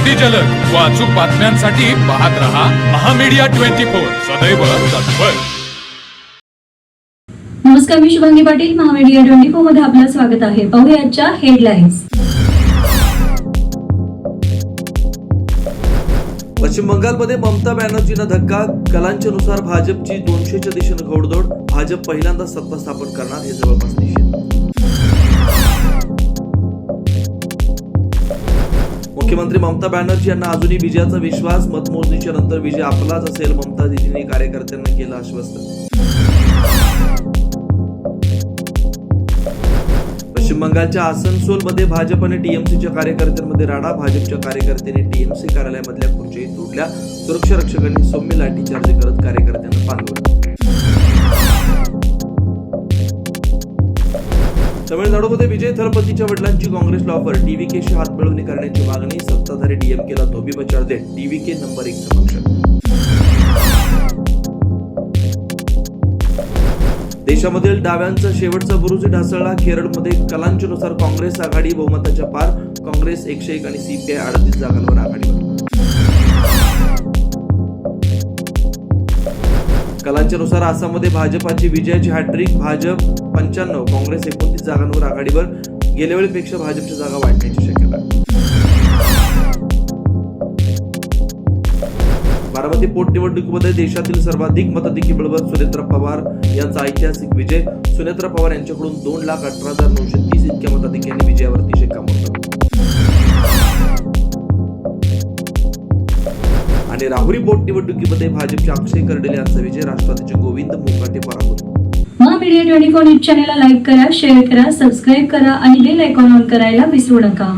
अगदी जलद व अचूक बातम्यांसाठी पाहत रहा महामीडिया 24 सदैव तत्पर. नमस्कार, मी शुभांगी पाटील. महामीडिया 24 मध्ये आपलं स्वागत आहे. पाहूया आजच्या हेडलाईन्स. पश्चिम बंगालमध्ये ममता बॅनर्जींना धक्का. कलांच्यानुसार भाजपची 200च्या दिशेनं घोडदौड. भाजप पहिल्यांदा सत्ता स्थापन करणार हे जवळपास निश्चित. मुख्यमंत्री ममता बॅनर्जी यांना अजूनही विजयाचा विश्वास. मतमोजणीच्या नंतर विजय आपलाच असेल, ममता दीदींनी कार्यकर्त्यांना केलं आश्वस्त. पश्चिम बंगालच्या आसनसोलमध्ये भाजप आणि टीएमसीच्या कार्यकर्त्यांमध्ये राडा. भाजपच्या कार्यकर्त्यांनी टीएमसी कार्यालयामधल्या खुर्ची तोडल्या. सुरक्षा रक्षकांनी सौम्य लाठीचार्ज करत कार्यकर्त्यांना पांगवलं. तमिळनाडूमध्ये विजय थलपतीच्या वडिलांची काँग्रेसला ऑफर. डीव्हीकेशी हातमिळवणी करण्याची मागणी. सत्ताधारी डीएमकेला धोबीपछाड देत डीव्हीके नंबर 1 पक्ष. देशामधील डाव्यांचा शेवटचा बुरुज ढासळला. केरळमध्ये कलांच्यानुसार काँग्रेस आघाडी बहुमताच्या पार. काँग्रेस 101 आणि सीपीआय 38 जागांवर आघाडीवर. कलांच्यानुसार आसाममध्ये भाजपाची विजयाची हॅट्रिक. भाजप 95, काँग्रेस 29 जागांवर आघाडीवर. गेल्या वेळेपेक्षा भाजपच्या जागा वाढण्याची शक्यता. बारामती पोटनिवडणुकीमध्ये देशातील सर्वाधिक मताधिक्य मिळवत सुनेत्रा पवार यांचा ऐतिहासिक विजय. सुनेत्रा पवार यांच्याकडून 2,18,930 इतक्या मताधिक्याने विजयावरती शिक्कामोर्तब. आणि राहुरी पोटनिवडणुकीमध्ये भाजपच्या अक्षय कर्डिले यांचा विजय. राष्ट्रवादीचे गोविंद मोकाटे पराभूत. महामीडिया 24 न्यूज चॅनलला लाईक करा, शेअर करा, सबस्क्राईब करा आणि बेल आयकॉन ऑन करायला विसरू नका.